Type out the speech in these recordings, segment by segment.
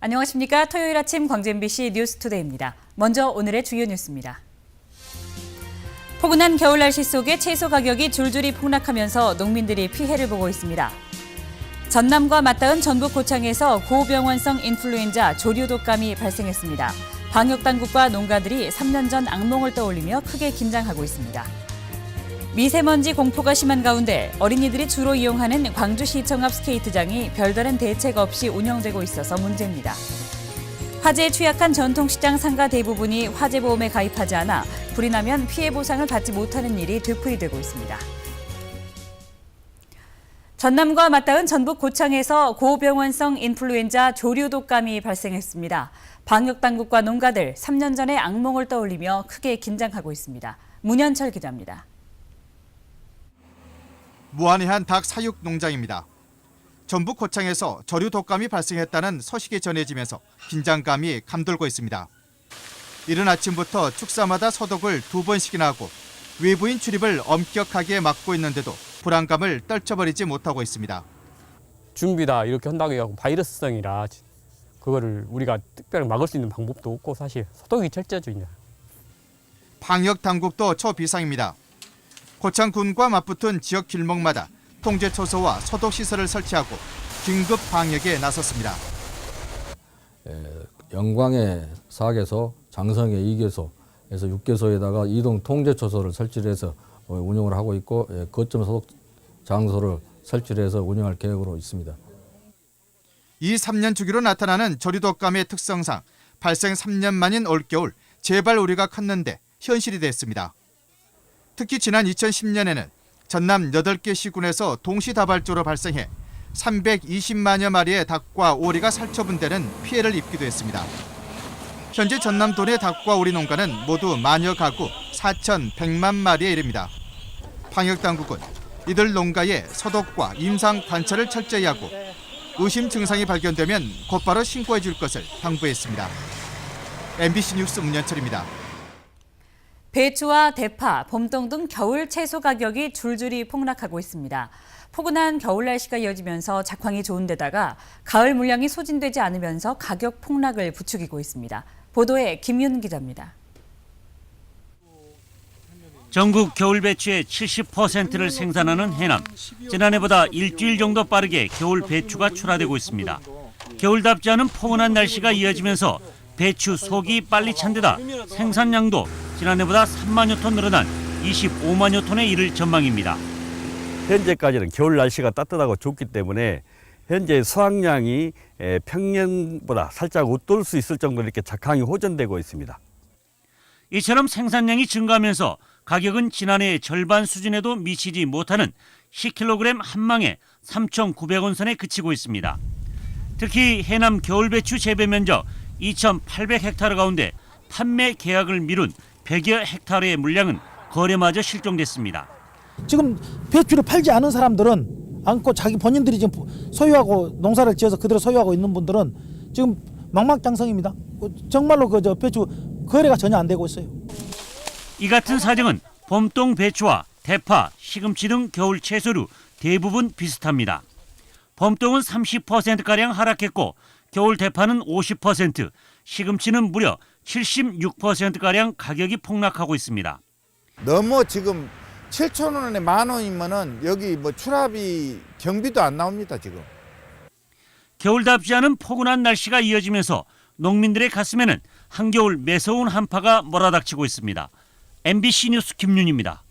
안녕하십니까. 토요일 아침 광주 MBC 뉴스투데이입니다. 먼저 오늘의 주요 뉴스입니다. 포근한 겨울 날씨 속에 채소 가격이 줄줄이 폭락하면서 농민들이 피해를 보고 있습니다. 전남과 맞닿은 전북 고창에서 고병원성 인플루엔자 조류 독감이 발생했습니다. 방역당국과 농가들이 3년 전 악몽을 떠올리며 크게 긴장하고 있습니다. 미세먼지 공포가 심한 가운데 어린이들이 주로 이용하는 광주시청 앞 스케이트장이 별다른 대책 없이 운영되고 있어서 문제입니다. 화재에 취약한 전통시장 상가 대부분이 화재보험에 가입하지 않아 불이 나면 피해 보상을 받지 못하는 일이 되풀이되고 있습니다. 전남과 맞닿은 전북 고창에서 고병원성 인플루엔자 조류 독감이 발생했습니다. 방역당국과 농가들 3년 전의 악몽을 떠올리며 크게 긴장하고 있습니다. 문현철 기자입니다. 무한의 닭 사육 농장입니다. 전북 고창에서 조류 독감이 발생했다는 소식이 전해지면서 긴장감이 감돌고 있습니다. 이른 아침부터 축사마다 소독을 2번씩이나 하고 외부인 출입을 엄격하게 막고 있는데도 불안감을 떨쳐버리지 못하고 있습니다. 준비다 이렇게 한다고 해서 바이러스성이라 그거를 우리가 특별히 막을 수 있는 방법도 없고 사실 소독이 철저하죠. 방역 당국도 초비상입니다. 고창군과 맞붙은 지역 길목마다 통제초소와 소독시설을 설치하고 긴급 방역에 나섰습니다. 영광의 4개소, 장성의 2개소에서 6개소에다가 이동 통제초소를 설치를 해서 운영을 하고 있고 거점 소독 장소를 설치를 해서 운영할 계획으로 있습니다. 이 3년 주기로 나타나는 조류독감의 특성상 발생 3년 만인 올겨울 재발 우려가 컸는데 현실이 됐습니다. 특히 지난 2010년에는 전남 8개 시군에서 동시다발적으로 발생해 320만여 마리의 닭과 오리가 살처분되는 피해를 입기도 했습니다. 현재 전남 도내 닭과 오리 농가는 모두 만여 가구 4,100만 마리에 이릅니다. 방역당국은 이들 농가의 소독과 임상 관찰을 철저히 하고 의심 증상이 발견되면 곧바로 신고해 줄 것을 당부했습니다. MBC 뉴스 문현철입니다. 배추와 대파, 봄동 등 겨울 채소 가격이 줄줄이 폭락하고 있습니다. 포근한 겨울 날씨가 이어지면서 작황이 좋은 데다가 가을 물량이 소진되지 않으면서 가격 폭락을 부추기고 있습니다. 보도에 김윤 기자입니다. 전국 겨울 배추의 70%를 생산하는 해남. 지난해보다 일주일 정도 빠르게 겨울 배추가 출하되고 있습니다. 겨울답지 않은 포근한 날씨가 이어지면서 배추 속이 빨리 찬 데다 생산량도 지난해보다 3만여 톤 늘어난 25만여 톤에 이를 전망입니다. 현재까지는 겨울 날씨가 따뜻하고 좋기 때문에 현재 수확량이 평년보다 살짝 웃돌 수 있을 정도로 이렇게 작황이 호전되고 있습니다. 이처럼 생산량이 증가하면서 가격은 지난해의 절반 수준에도 미치지 못하는 10kg 한 망에 3,900원 선에 그치고 있습니다. 특히 해남 겨울배추 재배 면적 2,800헥타르 가운데 판매 계약을 미룬 100여 헥타르의 물량은 거래마저 실종됐습니다. 지금 배추를 팔지 않은 사람들은 않고 자기 본인들이 지금 소유하고 농사를 지어서 그대로 소유하고 있는 분들은 지금 망망장성입니다. 정말로 저 배추 거래가 전혀 안 되고 있어요. 이 같은 사정은 봄동 배추와 대파, 시금치 등 겨울 채소류 대부분 비슷합니다. 봄동은 30%가량 하락했고 겨울 대파는 50%, 시금치는 무려 76%가량 가격이 폭락하고 있습니다. 너무 지금 7,000원에 10,000원이면은 여기 뭐 출하비 경비도 안 나옵니다, 지금. 겨울답지 않은 포근한 날씨가 이어지면서 농민들의 가슴에는 한겨울 매서운 한파가 몰아닥치고 있습니다. MBC 뉴스 김윤입니다.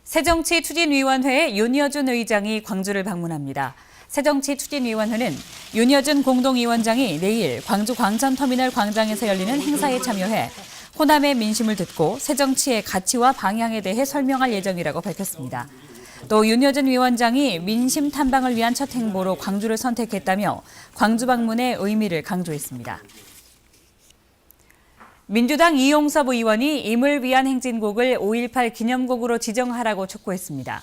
새정치추진위원회의 윤여준 의장이 광주를 방문합니다. 새정치추진위원회는 윤여준 공동위원장이 내일 광주 광천터미널 광장에서 열리는 행사에 참여해 호남의 민심을 듣고 새정치의 가치와 방향에 대해 설명할 예정이라고 밝혔습니다. 또 윤여준 위원장이 민심 탐방을 위한 첫 행보로 광주를 선택했다며 광주 방문의 의미를 강조했습니다. 민주당 이용섭 의원이 임을 위한 행진곡을 5.18 기념곡으로 지정하라고 촉구했습니다.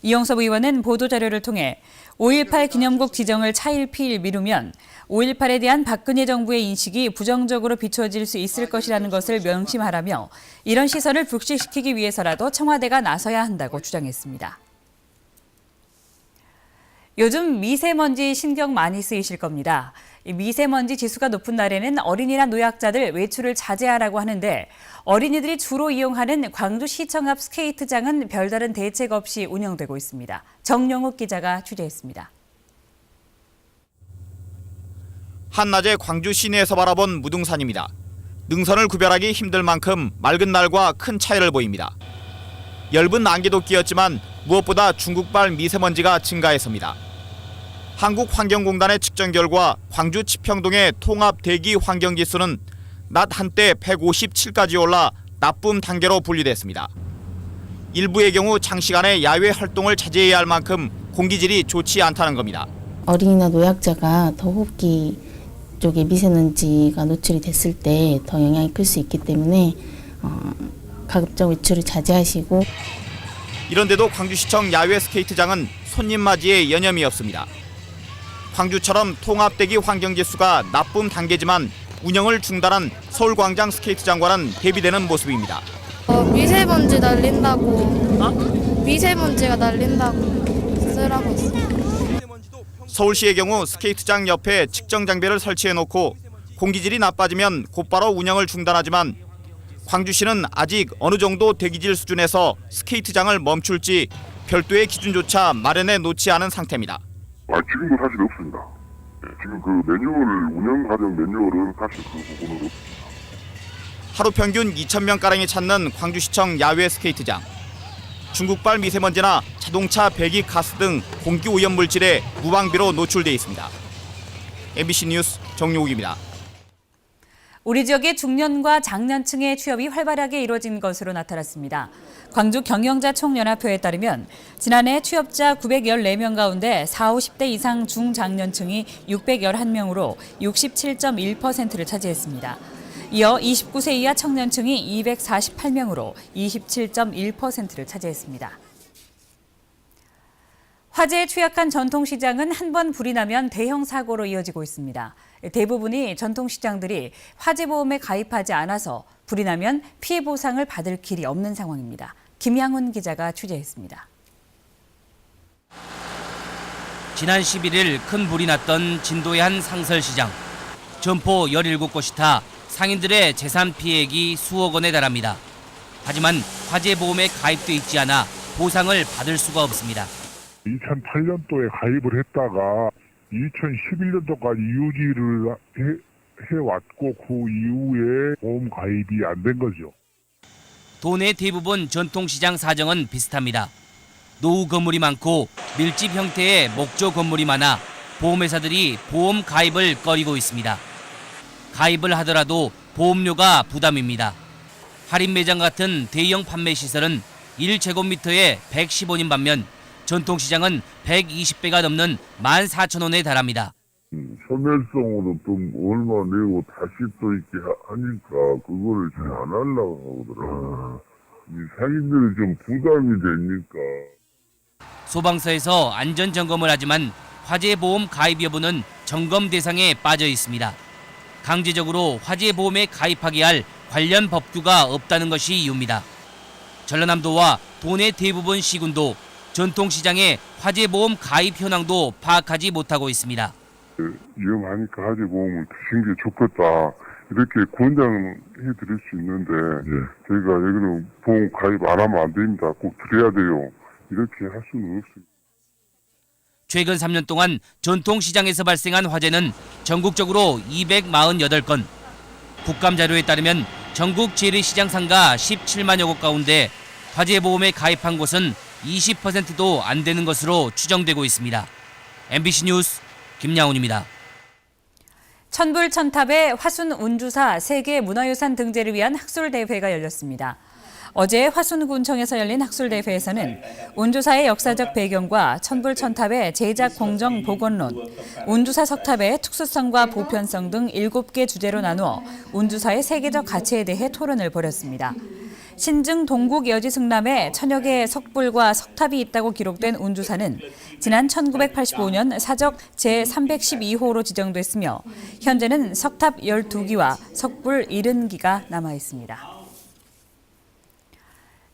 이용섭 의원은 보도자료를 통해 5.18 기념곡 지정을 차일피일 미루면 5.18에 대한 박근혜 정부의 인식이 부정적으로 비춰질 수 있을 것이라는 것을 명심하라며 이런 시선을 불식시키기 위해서라도 청와대가 나서야 한다고 주장했습니다. 요즘 미세먼지 신경 많이 쓰이실 겁니다. 이 미세먼지 지수가 높은 날에는 어린이나 노약자들 외출을 자제하라고 하는데 어린이들이 주로 이용하는 광주시청 앞 스케이트장은 별다른 대책 없이 운영되고 있습니다. 정영욱 기자가 취재했습니다. 한낮에 광주 시내에서 바라본 무등산입니다. 능선을 구별하기 힘들 만큼 맑은 날과 큰 차이를 보입니다. 엷은 안개도 끼었지만 무엇보다 중국발 미세먼지가 증가했습니다. 한국환경공단의 측정 결과 광주 치평동의 통합 대기 환경지수는 낮 한때 157까지 올라 나쁨 단계로 분류됐습니다. 일부의 경우 장시간의 야외 활동을 자제해야 할 만큼 공기질이 좋지 않다는 겁니다. 어린이나 노약자가 더 호흡기 쪽에 미세먼지가 노출이 됐을 때 더 영향이 클 수 있기 때문에 가급적 외출을 자제하시고. 이런데도 광주시청 야외 스케이트장은 손님 맞이에 여념이 없습니다. 광주처럼 통합대기 환경지수가 나쁨 단계지만 운영을 중단한 서울광장 스케이트장과는 대비되는 모습입니다. 미세먼지 날린다고 미세먼지가 날린다고 쓰라고 했어요. 서울시의 경우 스케이트장 옆에 측정 장비를 설치해놓고 공기질이 나빠지면 곧바로 운영을 중단하지만 광주시는 아직 어느 정도 대기질 수준에서 스케이트장을 멈출지 별도의 기준조차 마련해 놓지 않은 상태입니다. 지금도 사실 없습니다. 지금 그 매뉴얼을 운영 과정 매뉴얼은 사실 그 부분은 없습니다. 하루 평균 2,000명가량이 찾는 광주시청 야외 스케이트장. 중국발 미세먼지나 자동차 배기 가스 등 공기 오염 물질에 무방비로 노출돼 있습니다. MBC 뉴스 정용욱입니다. 우리 지역의 중년과 장년층의 취업이 활발하게 이루어진 것으로 나타났습니다. 광주 경영자 총연합회에 따르면 지난해 취업자 914명 가운데 40, 50대 이상 중장년층이 611명으로 67.1%를 차지했습니다. 이어 29세 이하 청년층이 248명으로 27.1%를 차지했습니다. 화재에 취약한 전통시장은 한 번 불이 나면 대형 사고로 이어지고 있습니다. 대부분이 전통시장들이 화재보험에 가입하지 않아서 불이 나면 피해 보상을 받을 길이 없는 상황입니다. 김양훈 기자가 취재했습니다. 지난 11일 큰 불이 났던 진도의 한 상설시장. 점포 17곳이 타 상인들의 재산 피해액이 수억 원에 달합니다. 하지만 화재보험에 가입돼 있지 않아 보상을 받을 수가 없습니다. 2008년도에 가입을 했다가 2011년도까지 유지를 해왔고 그 이후에 보험 가입이 안 된 거죠. 도내 대부분 전통시장 사정은 비슷합니다. 노후 건물이 많고 밀집 형태의 목조 건물이 많아 보험회사들이 보험 가입을 꺼리고 있습니다. 가입을 하더라도 보험료가 부담입니다. 할인 매장 같은 대형 판매 시설은 1제곱미터에 110원인 반면 전통시장은 120배가 넘는 14,000원에 달합니다. 소멸성으로 좀 얼마 내고 다시 또 이렇게 하니까 그거를 잘 안 하려고 하더라고요. 이 상인들이 좀 부담이 되니까. 소방서에서 안전점검을 하지만 화재보험 가입 여부는 점검 대상에 빠져 있습니다. 강제적으로 화재보험에 가입하게 할 관련 법규가 없다는 것이 이유입니다. 전라남도와 도내 대부분 시군도 전통시장의 화재보험 가입 현황도 파악하지 못하고 있습니다. 위험하니까 화재보험을 드신 게 좋겠다 이렇게 권장해 드릴 수 있는데 저희가 여기는 보험 가입 안 하면 안 됩니다. 꼭 드려야 돼요. 이렇게 할 수는 없습니다. 최근 3년 동안 전통시장에서 발생한 화재는 전국적으로 248건. 국감 자료에 따르면 전국 재래시장 상가 17만여 곳 가운데 화재보험에 가입한 곳은 20%도 안 되는 것으로 추정되고 있습니다. MBC 뉴스 김양훈입니다. 천불천탑의 화순 운주사 세계 문화유산 등재를 위한 학술대회가 열렸습니다. 어제 화순군청에서 열린 학술대회에서는 운주사의 역사적 배경과 천불천탑의 제작 공정 복원론, 운주사 석탑의 특수성과 보편성 등 7개 주제로 나누어 운주사의 세계적 가치에 대해 토론을 벌였습니다. 신증 동국 여지 승람에 천여 개의 석불과 석탑이 있다고 기록된 운주사는 지난 1985년 사적 제312호로 지정됐으며 현재는 석탑 12기와 석불 70기가 남아 있습니다.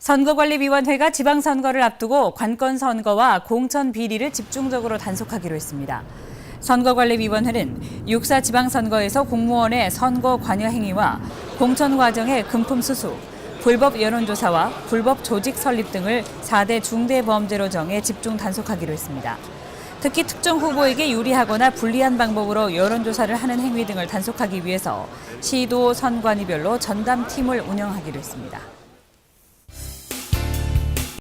선거관리위원회가 지방선거를 앞두고 관건선거와 공천 비리를 집중적으로 단속하기로 했습니다. 선거관리위원회는 6사 지방선거에서 공무원의 선거 관여 행위와 공천 과정의 금품 수수, 불법 여론조사와 불법 조직 설립 등을 4대 중대범죄로 정해 집중 단속하기로 했습니다. 특히 특정 후보에게 유리하거나 불리한 방법으로 여론조사를 하는 행위 등을 단속하기 위해서 시도 선관위별로 전담팀을 운영하기로 했습니다.